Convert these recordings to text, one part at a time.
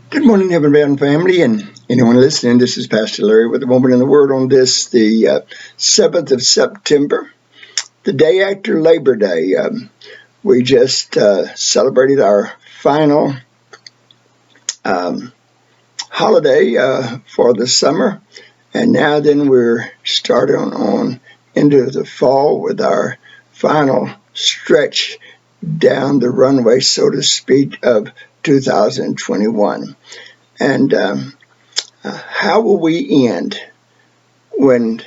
Good morning, Heaven Bound family, and anyone listening. This is Pastor Larry with a moment in the Word on this, the 7th of September, the day after Labor Day. We just celebrated our final holiday for the summer, and now then we're starting on into the fall with our final stretch down the runway, so to speak, of 2021. And how will we end when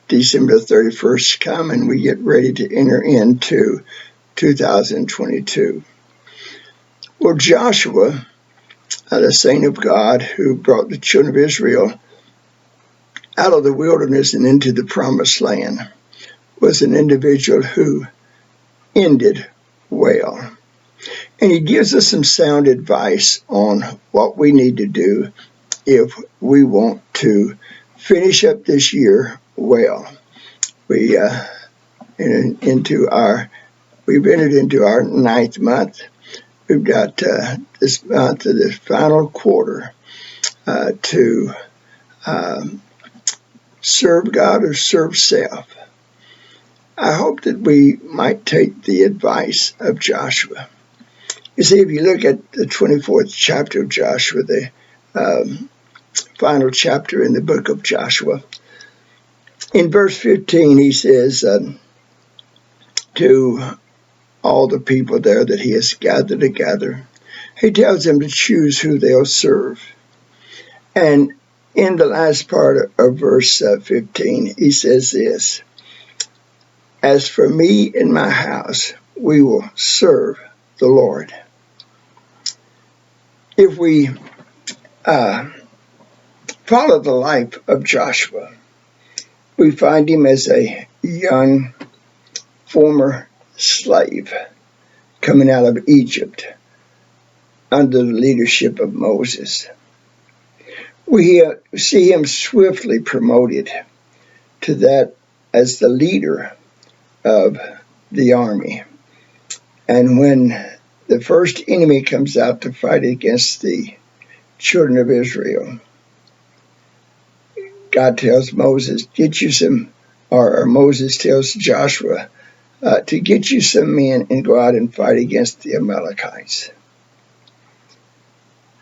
December 31st come and we get ready to enter into 2022? Well, Joshua, the saint of God who brought the children of Israel out of the wilderness and into the promised land, was an individual who ended well. And he gives us some sound advice on what we need to do if we want to finish up this year well. We've entered into our ninth month. We've got this month, the final quarter, to serve God or serve self. I hope that we might take the advice of Joshua. You see, if you look at the 24th chapter of Joshua, the final chapter in the book of Joshua, in verse 15, he says to all the people there that he has gathered together, he tells them to choose who they'll serve. And in the last part of verse 15, he says this: "As for me and my house, we will serve the Lord." If we follow the life of Joshua, we find him as a young former slave coming out of Egypt under the leadership of Moses. We see him swiftly promoted to that as the leader of the army. And when the first enemy comes out to fight against the children of Israel, God tells Moses, Moses tells Joshua to get you some men and go out and fight against the Amalekites.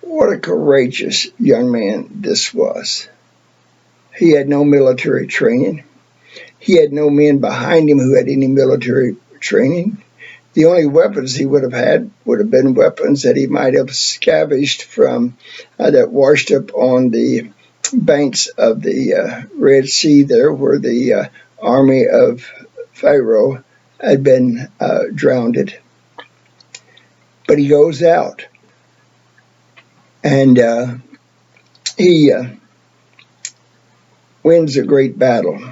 What a courageous young man this was. He had no military training. He had no men behind him who had any military training. The only weapons he would have had would have been weapons that he might have scavenged from that washed up on the banks of the Red Sea there, where the army of Pharaoh had been drowned. But he goes out and he wins a great battle.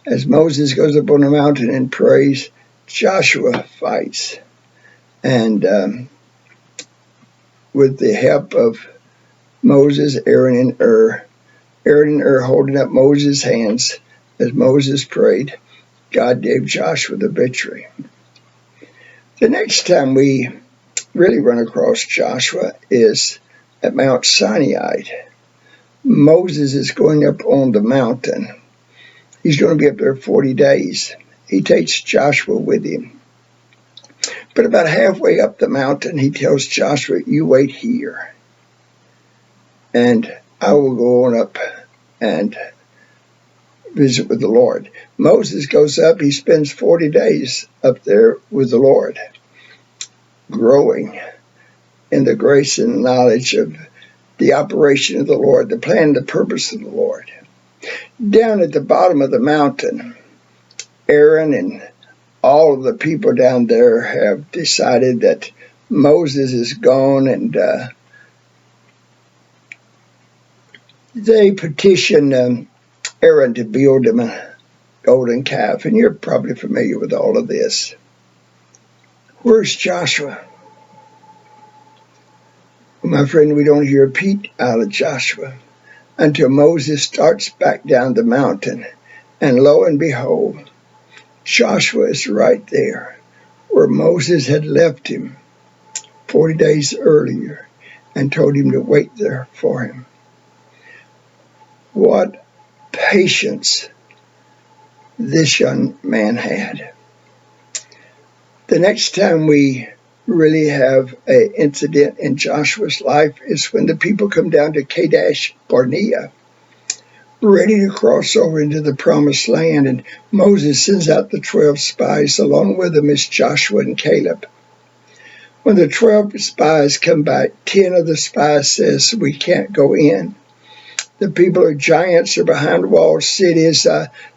As Moses goes up on the mountain and prays, Joshua fights. And with the help of Moses, Aaron and Ur holding up Moses' hands as Moses prayed, God gave Joshua the victory. The next time we really run across Joshua is at Mount Sinai. Moses is going up on the mountain. He's going to be up there 40 days. He takes Joshua with him. But about halfway up the mountain, he tells Joshua, "You wait here, and I will go on up and visit with the Lord." Moses goes up. He spends 40 days up there with the Lord, growing in the grace and knowledge of the operation of the Lord, the plan and the purpose of the Lord. Down at the bottom of the mountain, Aaron and all of the people down there have decided that Moses is gone, and they petition Aaron to build him a golden calf. And you're probably familiar with all of this. Where's Joshua? Well, my friend, we don't hear a peep out of Joshua until Moses starts back down the mountain. And lo and behold, Joshua is right there where Moses had left him 40 days earlier. and told him to wait there for him. What patience this young man had. The next time we really have an incident in Joshua's life is when the people come down to Kadesh Barnea, ready to cross over into the promised land, and Moses sends out the 12 spies. Along with them is Joshua and Caleb. When the 12 spies come back, 10 of the spies says, we can't go in. The people are giants, are behind walled cities.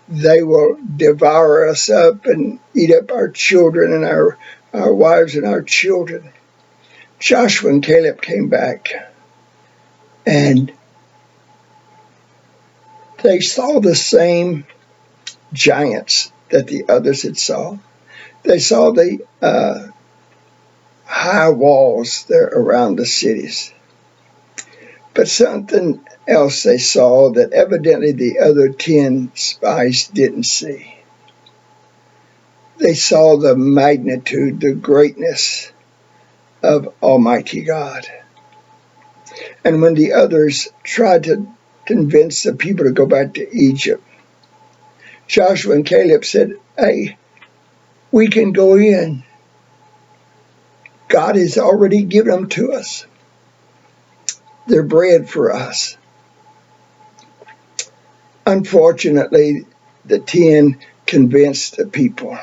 They will devour us up and eat up our children and our wives and our children. Joshua and Caleb came back, and they saw the same giants that the others had saw. They saw the high walls there around the cities. But something else they saw that evidently the other 10 spies didn't see. They saw the magnitude, the greatness of Almighty God. And when the others tried to convince the people to go back to Egypt, Joshua and Caleb said, hey, we can go in. God has already given them to us. They're bread for us. Unfortunately, the 10 convinced the people,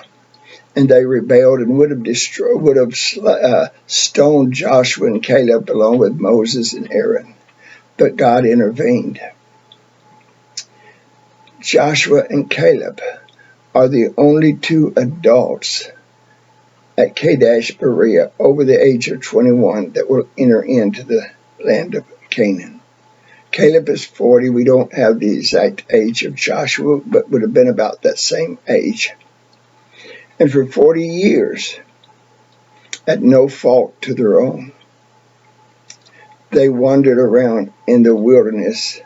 and they rebelled and would have stoned Joshua and Caleb along with Moses and Aaron. But God intervened. Joshua and Caleb are the only 2 adults at Kadesh Barnea over the age of 21 that will enter into the land of Canaan. Caleb is 40. We don't have the exact age of Joshua, but would have been about that same age. And for 40 years, at no fault to their own, they wandered around in the wilderness.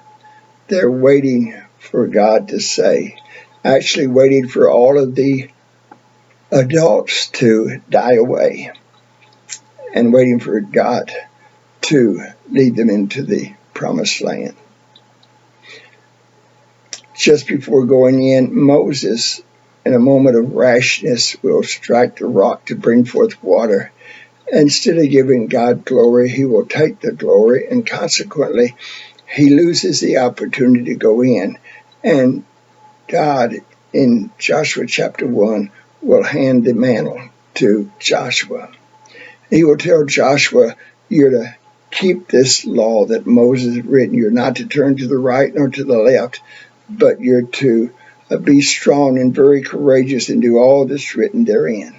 They're waiting for God to say, actually waiting for all of the adults to die away and waiting for God to lead them into the promised land. Just before going in, Moses, in a moment of rashness, will strike the rock to bring forth water. Instead of giving God glory, he will take the glory, and consequently, he loses the opportunity to go in. And God, in Joshua chapter 1, will hand the mantle to Joshua. He will tell Joshua, you're to keep this law that Moses had written. You're not to turn to the right nor to the left, but you're to be strong and very courageous and do all that's written therein.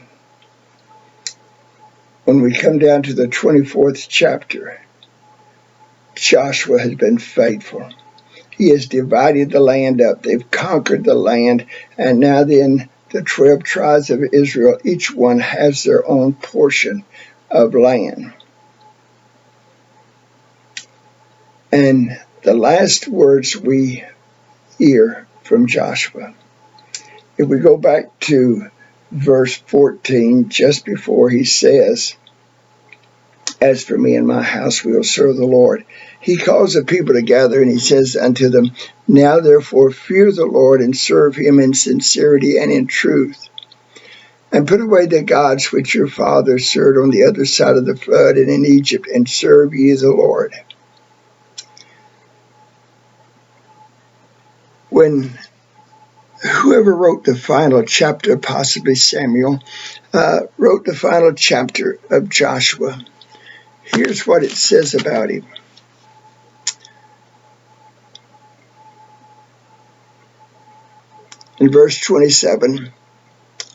When we come down to the 24th chapter, Joshua has been faithful. He has divided the land up. They've conquered the land, and now then the 12 tribes of Israel, each one has their own portion of land. And the last words we hear from Joshua, if we go back to verse 14, just before he says, as for me and my house, we will serve the Lord. He calls the people together and he says unto them, now therefore fear the Lord and serve him in sincerity and in truth. And put away the gods which your fathers served on the other side of the flood and in Egypt, and serve ye the Lord. When whoever wrote the final chapter, possibly Samuel, wrote the final chapter of Joshua, here's what it says about him. In verse 27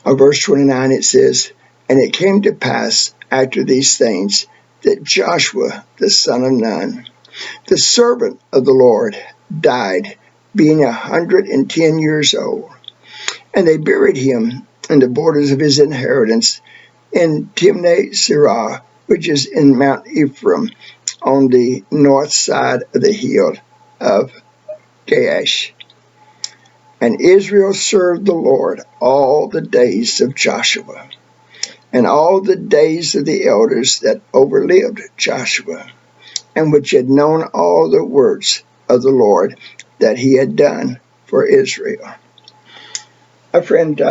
or verse 29 it says, and it came to pass after these things that Joshua the son of Nun, the servant of the Lord, died, being 110 years old. And they buried him in the borders of his inheritance in Timnath Serah, which is in Mount Ephraim, on the north side of the hill of Gaash. And Israel served the Lord all the days of Joshua, and all the days of the elders that overlived Joshua, and which had known all the words of the Lord that he had done for Israel. My friend,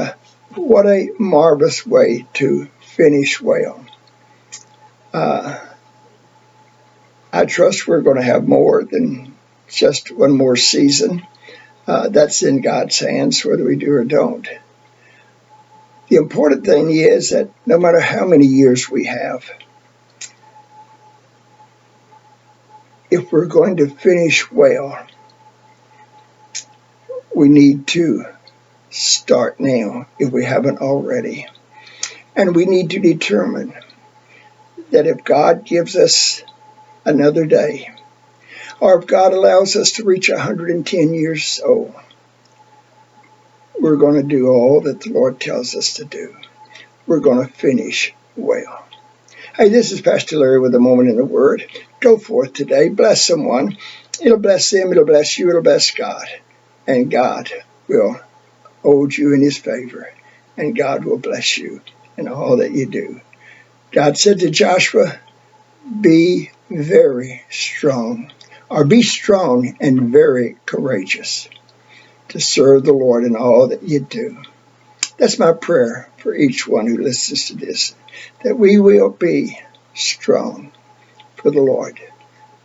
what a marvelous way to finish well. I trust we're going to have more than just one more season. That's in God's hands, whether we do or don't. The important thing is that no matter how many years we have, if we're going to finish well, we need to start now if we haven't already. And we need to determine that if God gives us another day, or if God allows us to reach 110 years old, we're going to do all that the Lord tells us to do. We're going to finish well. Hey, this is Pastor Larry with a moment in the Word. Go forth today. Bless someone. It'll bless them. It'll bless you. It'll bless God. And God will hold you in his favor. And God will bless you in all that you do. God said to Joshua, be very strong, or be strong and very courageous to serve the Lord in all that you do. That's my prayer for each one who listens to this, that we will be strong for the Lord,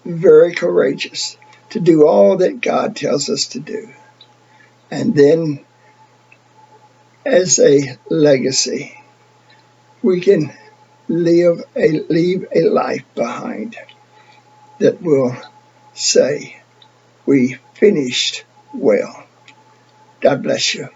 very courageous to do all that God tells us to do. And then as a legacy, we can leave a life behind that will say, we finished well. God bless you.